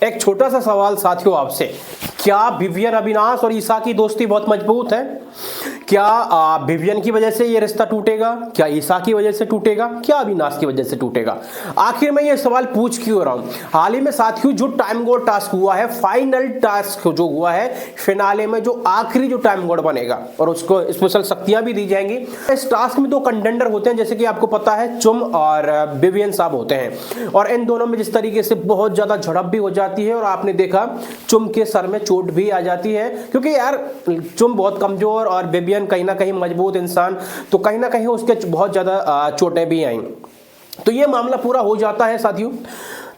एक छोटा सा सवाल साथियों आपसे, क्या विवियन अविनाश और ईसा की दोस्ती बहुत मजबूत है? क्या विवियन की वजह से ये रिश्ता टूटेगा? क्या ईसा की वजह से टूटेगा? क्या अविनाश की वजह से टूटेगा? आखिर मैं ये सवाल पूछ क्यों रहा हूं? हाल ही में साथियों जो टाइम गोड टास्क हुआ है, फाइनल टास्क जो हुआ है फिनाले में, जो आखिरी जो टाइम गोड बनेगा और उसको स्पेशल शक्तियां भी दी जाएंगी। इस टास्क में दो कंटेंडर होते हैं, जैसे कि आपको पता है चुम और विवियन साहब होते हैं, और इन दोनों में जिस तरीके से बहुत ज्यादा झड़प भी हो जाती है और आपने देखा चुम के सर में चोट भी आ जाती है, क्योंकि यार चुम बहुत कमजोर और विवियन कहीं ना कहीं मजबूत इंसान, तो कहीं ना कहीं उसके बहुत ज्यादा चोटें भी आई। तो ये मामला पूरा हो जाता है साथियों।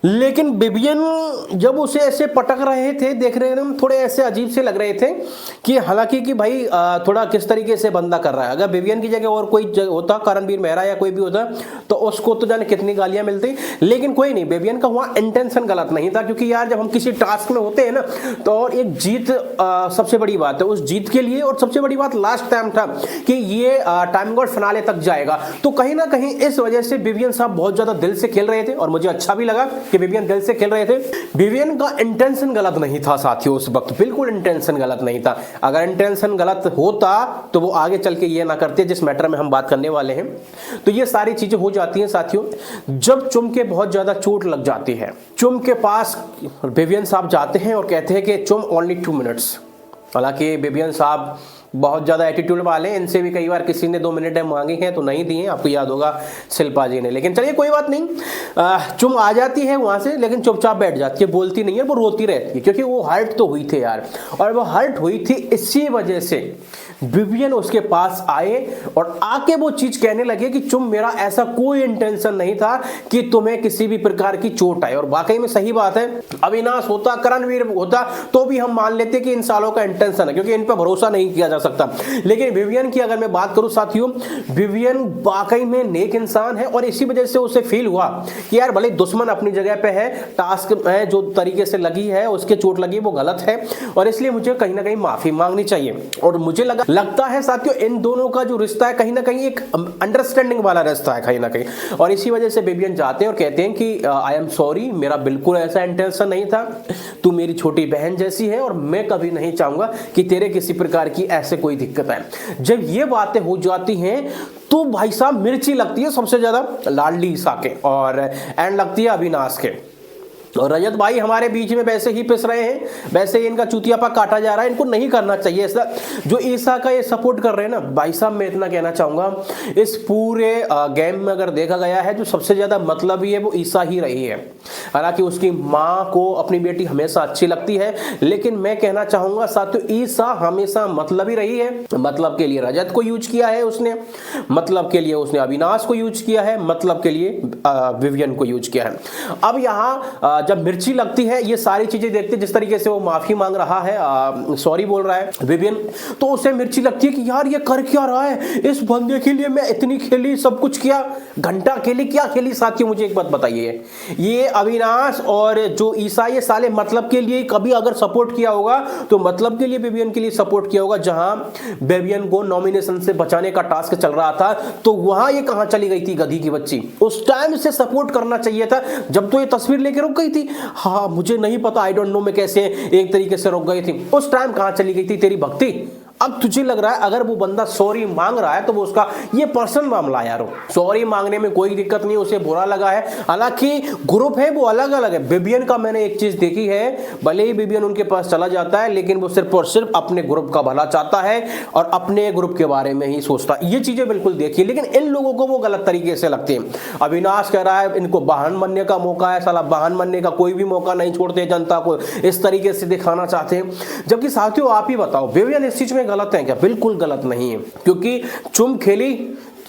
लेकिन विवियन जब उसे ऐसे पटक रहे थे, देख रहे थे, थोड़े ऐसे अजीब से लग रहे थे कि हालांकि कि भाई थोड़ा किस तरीके से बंदा कर रहा है। अगर विवियन की जगह और कोई होता, करणवीर मेहरा या कोई भी होता, तो उसको तो जाने कितनी गालियां मिलती। लेकिन कोई नहीं, विवियन का वहां इंटेंशन गलत नहीं था, क्योंकि यार जब हम किसी टास्क में होते हैं ना, तो और एक जीत सबसे बड़ी बात है। उस जीत के लिए, और सबसे बड़ी बात लास्ट टाइम था कि ये टाइम गॉड फिनाले तक जाएगा, तो कहीं ना कहीं इस वजह से विवियन साहब बहुत ज्यादा दिल से खेल रहे थे और मुझे अच्छा भी लगा कि विवियन दिल से खेल रहे थे। विवियन का इंटेंशन गलत नहीं था साथियों, उस वक्त बिल्कुल इंटेंशन गलत नहीं था। अगर इंटेंशन गलत होता तो वो आगे चल के ये ना करते जिस मैटर में हम बात करने वाले हैं। तो ये सारी चीजें हो जाती हैं साथियों जब चुम के बहुत ज्यादा चोट लग जाती है। चुम के पास विवियन साहब जाते हैं और कहते हैं कि चुम ओनली 2 मिनट्स। हालांकि विवियन साहब बहुत ज़्यादा एटीट्यूड वाले हैं, इनसे भी कई बार किसी ने 2 मिनट मांगी हैं तो नहीं दिए, आपको याद होगा शिल्पा जी ने। लेकिन चलिए कोई बात नहीं, चुम आ जाती है वहाँ से, लेकिन चुपचाप बैठ जाती है, बोलती नहीं है, वो रोती रहती है, क्योंकि वो हर्ट तो हुई थी यार। और वो हर्ट हुई थी इसी वजह से विवियन उसके पास आए और आके वो चीज़ कहने लगे कि चुम मेरा ऐसा कोई इंटेंशन नहीं था कि तुम्हें किसी भी प्रकार की चोट आए। और वाकई में सही बात है, अविनाश होता, करणवीर होता, तो भी हम मान लेते कि इन सालों का इंटेंशन है, क्योंकि इन पर भरोसा नहीं किया जा सकता। लेकिन विवियन की अगर मैं बात करूं साथियों, विवियन वाकई में नेक इंसान है, और इसी वजह से उसे फील हुआ कि यार भले दुश्मन अपनी जगह पे है, टास्क में जो तरीके से लगी है, उसके चोट लगी वो गलत है, और इसलिए मुझे कहीं ना कहीं माफी मांगनी चाहिए। और मुझे लगता है साथियों इन दोनों का जो रिश्ता है कहीं ना कहीं एक अंडरस्टैंडिंग वाला रिश्ता है कहीं ना कहीं, और इसी वजह से विवियन जाते हैं और कहते हैं कि आई एम सॉरी, मेरा बिल्कुल ऐसा इंटेंशन नहीं था, तू मेरी छोटी बहन जैसी है और मैं कभी नहीं चाहूंगा कि तेरे किसी प्रकार की ऐसे कोई दिक्कत है। जब ये बातें हो जाती हैं तो भाई साहब मिर्ची लगती है सबसे ज्यादा लाडली ईसा के, और एंड लगती है अविनाश के। और रजत भाई हमारे बीच में वैसे ही पिस रहे हैं, वैसे ही इनका चूतियापा काटा जा रहा है, इनको नहीं करना चाहिए ऐसा। जो ईसा का ये सपोर्ट कर रहे हैं ना भाई साहब, मैं इतना कहना चाहूंगा, इस पूरे गेम में अगर देखा गया है जो सबसे ज्यादा मतलबी है वो ईसा ही रही है। हालांकि उसकी माँ को अपनी बेटी हमेशा अच्छी लगती है, लेकिन मैं कहना चाहूंगा साथियों ईसा हमेशा मतलबी रही है। मतलब के लिए रजत को यूज किया है उसने, मतलब के लिए उसने अविनाश को यूज किया है, मतलब के लिए विवियन को यूज किया है। अब यहाँ जब मिर्ची लगती है, ये सारी चीजें देखते जिस तरीके से वो माफी मांग रहा है, सॉरी बोल रहा है विवियन, तो उसे मिर्ची लगती है कि यार ये कर क्या रहा है, इस बंदे के लिए मैं इतनी खेली, सब कुछ किया, घंटा खेली, क्या खेली। साथियों मुझे एक बात बताइए, ये अविनाश और जो ईसा ये साले मतलब के लिए कभी अगर सपोर्ट किया होगा तो मतलब के लिए विवियन के लिए सपोर्ट किया होगा। जहां विवियन को नॉमिनेशन से बचाने का टास्क चल रहा था, तो वहां ये कहां चली गई थी गधी की बच्ची? उस टाइम से सपोर्ट करना चाहिए था जब तो ये तस्वीर लेके रुक गई थी। हाँ मुझे नहीं पता, आई डोंट नो मैं कैसे एक तरीके से रुक गई थी, उस टाइम कहां चली गई थी तेरी भक्ति? अब तुझे लग रहा है अगर वो बंदा सॉरी मांग रहा है तो वो उसका ये पर्सनल मामला है यार, सॉरी मांगने में कोई दिक्कत नहीं, उसे बुरा लगा है। हालांकि ग्रुप है वो अलग अलग है। विवियन का मैंने एक चीज देखी है, भले ही विवियन उनके पास चला जाता है, लेकिन वो सिर्फ और सिर्फ अपने ग्रुप का भला चाहता है और अपने ग्रुप के बारे में ही सोचता है। ये चीजें बिल्कुल देखिए, लेकिन इन लोगों को वो गलत तरीके से लगती है। अविनाश कह रहा है इनको वाहन बनने का मौका है, साला वाहन बनने का कोई भी मौका नहीं छोड़ते, जनता को इस तरीके से दिखाना चाहते हैं। जबकि साथियों आप ही बताओ, विवियन इस चीज में गलत है क्या? बिल्कुल गलत नहीं है, क्योंकि चुम खेली।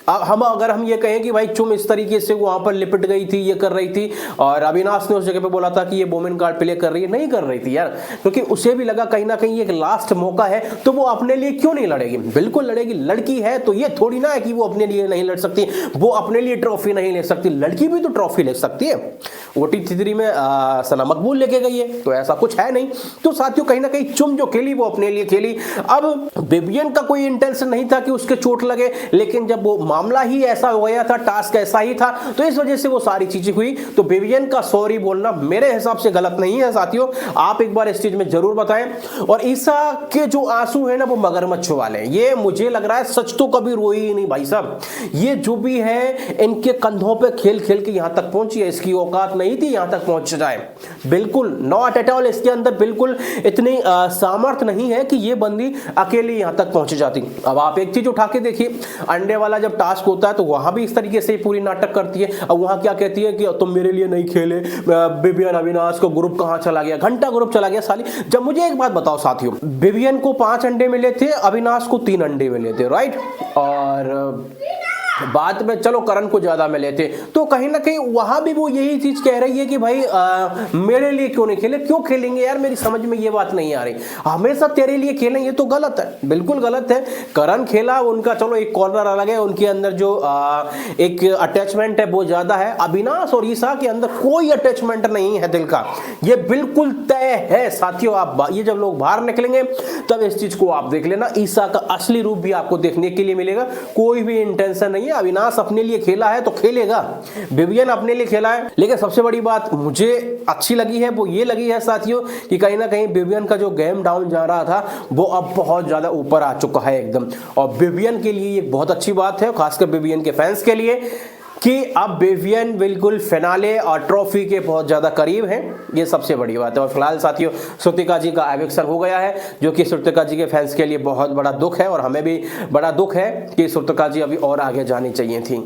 अगर हम ये कहें कि भाई चुम इस तरीके से वहां पर लिपट गई थी, ये कर रही थी, और अविनाश ने उस जगह पे बोला था कि ये वोमेन कार्ड प्ले कर रही है, नहीं कर रही थी यार, क्योंकि उसे भी लगा कहीं ना कहीं एक लास्ट मौका है, तो वो अपने लिए क्यों नहीं लड़ेगी? बिल्कुल लड़ेगी। लड़की है तो ये थोड़ी ना है कि वो अपने लिए नहीं लड़ सकती, वो अपने लिए ट्रॉफी नहीं ले सकती, लड़की भी तो ट्रॉफी ले सकती है। OT3 में सना मकबूल लेके गई है, तो ऐसा कुछ है नहीं। तो साथियों कहीं ना कहीं चुम जो खेली वो अपने लिए खेली। अब विवियन का कोई इंटेंशन नहीं था कि उसके चोट लगे, लेकिन जब वो मामला ही ऐसा हो गया था, टास्क ऐसा ही था, तो इस वजह से वो सारी चीजें हुई। तो विवियन का सॉरी बोलना मेरे हिसाब से गलत नहीं है साथियों, आप एक बार इस चीज में जरूर बताएं। और ईसा के जो आंसू है ना वो मगरमच्छ वाले हैं, ये मुझे लग रहा है सच तो कभी रोई ही नहीं भाई साहब। ये जो भी है इनके कंधों पे खेल खेल के यहां तक पहुंची है, इसकी औकात नहीं थी यहां तक पहुंच जाए, बिल्कुल नॉट एट ऑल। इसके अंदर बिल्कुल इतनी सामर्थ्य नहीं है कि ये बंदी अकेली यहां तक पहुंच जाती। अब आप एक चीज उठा के देखिए, अंडे वाला जब टास्क होता है तो वहां भी इस तरीके से पूरी नाटक करती है। अब वहां क्या कहती है कि तुम मेरे लिए नहीं खेले, विवियन अविनाश को ग्रुप कहां चला गया, घंटा ग्रुप चला गया साली। जब मुझे एक बात बताओ साथियों, विवियन को 5 अंडे मिले थे, अविनाश को 3 अंडे मिले थे, राइट, और बाद में चलो करण को ज्यादा मिले थे, तो कहीं ना कहीं वहां भी वो यही चीज कह रही है कि भाई मेरे लिए क्यों नहीं खेले, क्यों खेलेंगे यार, मेरी समझ में ये बात नहीं आ रही, हमेशा तेरे लिए खेलें, ये तो गलत है, बिल्कुल गलत है। करण खेला उनका, चलो एक कॉर्नर अलग है, उनके अंदर जो एक अटैचमेंट है वो ज्यादा है। अविनाश और ईसा के अंदर कोई अटैचमेंट नहीं है दिल का, ये बिल्कुल तय है साथियों। आप ये जब लोग बाहर निकलेंगे तब इस चीज को आप देख लेना, ईसा का असली रूप भी आपको देखने के लिए मिलेगा। कोई भी इंटेंशन नहीं है, अविनाश अपने लिए खेला है तो खेलेगा, विवियन अपने लिए खेला है। लेकिन सबसे बड़ी बात मुझे अच्छी लगी है वो ये लगी है साथियों कि कहीं ना कहीं विवियन का जो गेम डाउन जा रहा था वो अब बहुत ज्यादा ऊपर आ चुका है एकदम, और विवियन के लिए ये बहुत अच्छी बात है, खासकर विवियन के फैंस के लिए, कि अब विवियन बिल्कुल फिनाले और ट्रॉफी के बहुत ज्यादा करीब हैं, ये सबसे बड़ी बात है। और फिलहाल साथियों श्रुतिका जी का एविक्शन हो गया है, जो कि श्रुतिका जी के फैंस के लिए बहुत बड़ा दुख है, और हमें भी बड़ा दुख है कि श्रुतिका जी अभी और आगे जानी चाहिए थी।